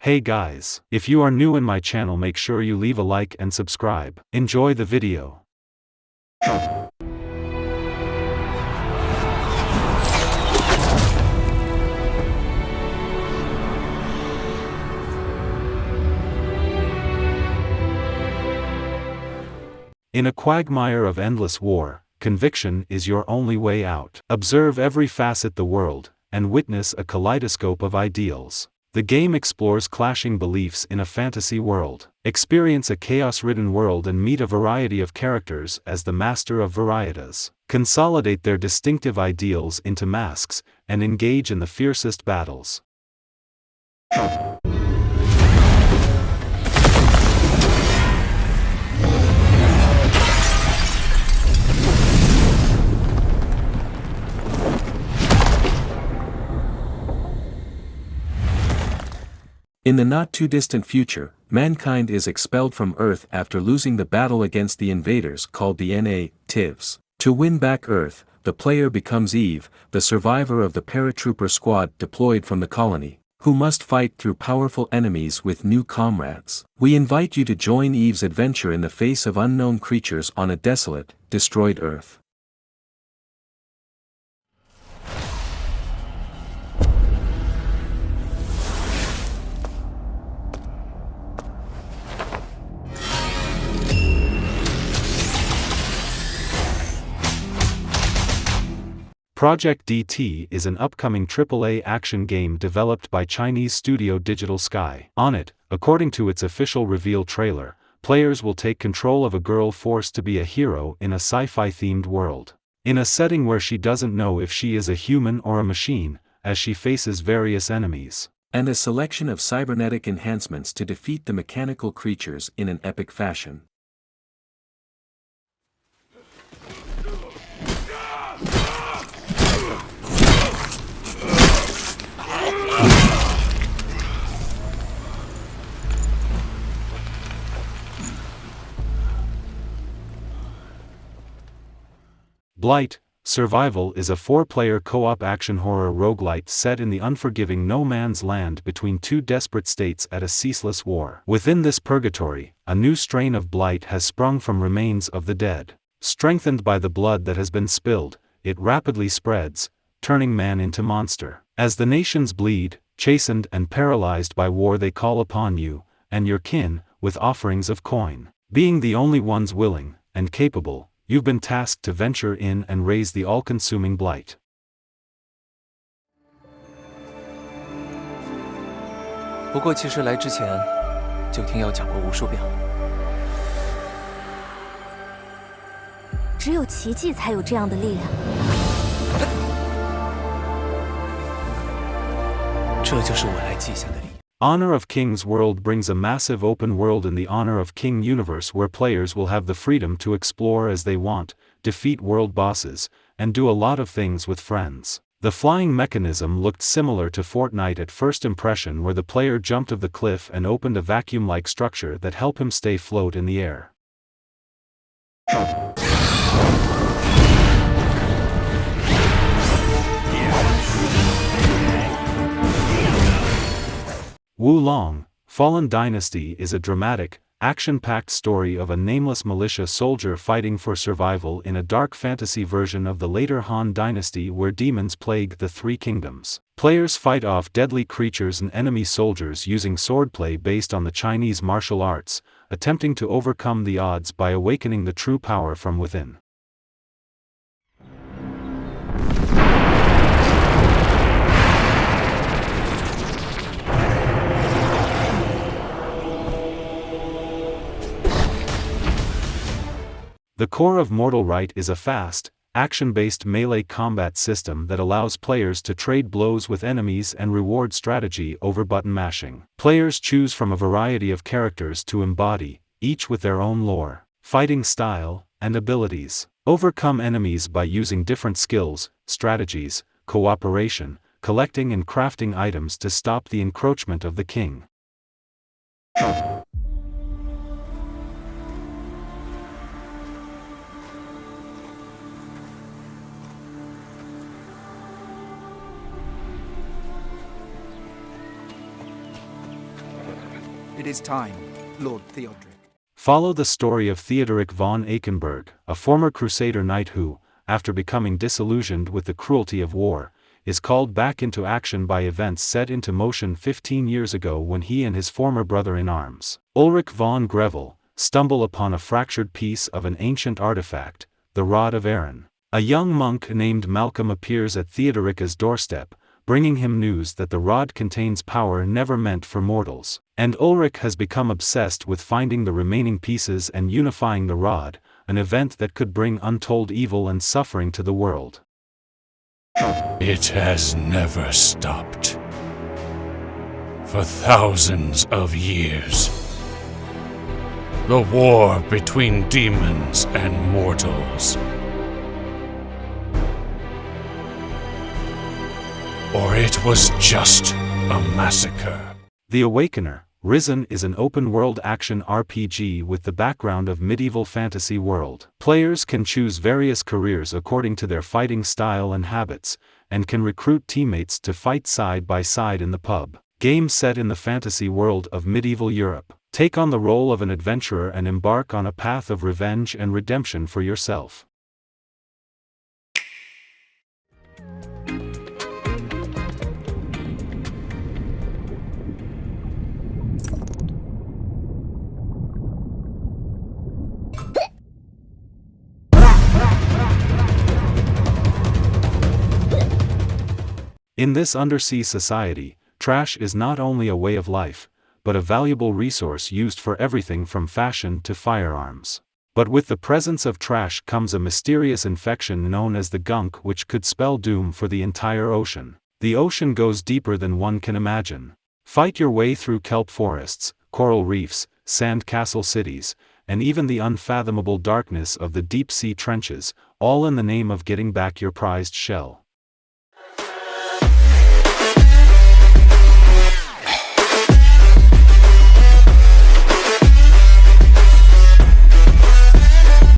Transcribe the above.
Hey guys, if you are new in my channel, make sure you leave a like and subscribe. Enjoy the video. In a quagmire of endless war, conviction is your only way out. Observe every facet the world, and witness a kaleidoscope of ideals. The game explores clashing beliefs in a fantasy world. Experience a chaos-ridden world and meet a variety of characters as the master of varietas. Consolidate their distinctive ideals into masks, and engage in the fiercest battles. In the not-too-distant future, mankind is expelled from Earth after losing the battle against the invaders called the natives. To win back Earth, the player becomes Eve, the survivor of the paratrooper squad deployed from the colony, who must fight through powerful enemies with new comrades. We invite you to join Eve's adventure in the face of unknown creatures on a desolate, destroyed Earth. Project DT is an upcoming AAA action game developed by Chinese studio Digital Sky. On it, according to its official reveal trailer, players will take control of a girl forced to be a hero in a sci-fi themed world. In a setting where she doesn't know if she is a human or a machine, as she faces various enemies. And a selection of cybernetic enhancements to defeat the mechanical creatures in an epic fashion. Blight, Survival is a 4-player co-op action horror roguelite set in the unforgiving no man's land between two desperate states at a ceaseless war. Within this purgatory, a new strain of blight has sprung from remains of the dead. Strengthened by the blood that has been spilled, it rapidly spreads, turning man into monster. As the nations bleed, chastened and paralyzed by war, they call upon you, and your kin, with offerings of coin. Being the only ones willing, and capable, you've been tasked to venture in and raise the all-consuming blight. 不过其实来之前就听要讲过无数遍了。只有奇迹才有这样的力量。这就是我来记下的礼。 Honor of Kings World brings a massive open world in the Honor of King universe where players will have the freedom to explore as they want, defeat world bosses, and do a lot of things with friends. The flying mechanism looked similar to Fortnite at first impression, where the player jumped off the cliff and opened a vacuum-like structure that helped him stay afloat in the air. Wulong, Fallen Dynasty is a dramatic, action-packed story of a nameless militia soldier fighting for survival in a dark fantasy version of the later Han Dynasty where demons plague the Three Kingdoms. Players fight off deadly creatures and enemy soldiers using swordplay based on the Chinese martial arts, attempting to overcome the odds by awakening the true power from within. The core of Mortal Rite is a fast, action-based melee combat system that allows players to trade blows with enemies and reward strategy over button mashing. Players choose from a variety of characters to embody, each with their own lore, fighting style, and abilities. Overcome enemies by using different skills, strategies, cooperation, collecting and crafting items to stop the encroachment of the king. It is time, Lord Theodoric. Follow the story of Theodoric von Eichenberg, a former Crusader knight who, after becoming disillusioned with the cruelty of war, is called back into action by events set into motion 15 years ago when he and his former brother-in-arms, Ulrich von Grevel, stumble upon a fractured piece of an ancient artifact, the Rod of Aaron. A young monk named Malcolm appears at Theodoric's doorstep, bringing him news that the rod contains power never meant for mortals, and Ulrich has become obsessed with finding the remaining pieces and unifying the rod, an event that could bring untold evil and suffering to the world. It has never stopped. For thousands of years. The war between demons and mortals. Or it was just a massacre. The Awakener, Risen is an open-world action RPG with the background of medieval fantasy world. Players can choose various careers according to their fighting style and habits, and can recruit teammates to fight side by side in the pub. Game set in the fantasy world of medieval Europe. Take on the role of an adventurer and embark on a path of revenge and redemption for yourself. In this undersea society, trash is not only a way of life, but a valuable resource used for everything from fashion to firearms. But with the presence of trash comes a mysterious infection known as the gunk, which could spell doom for the entire ocean. The ocean goes deeper than one can imagine. Fight your way through kelp forests, coral reefs, sand castle cities, and even the unfathomable darkness of the deep sea trenches, all in the name of getting back your prized shell.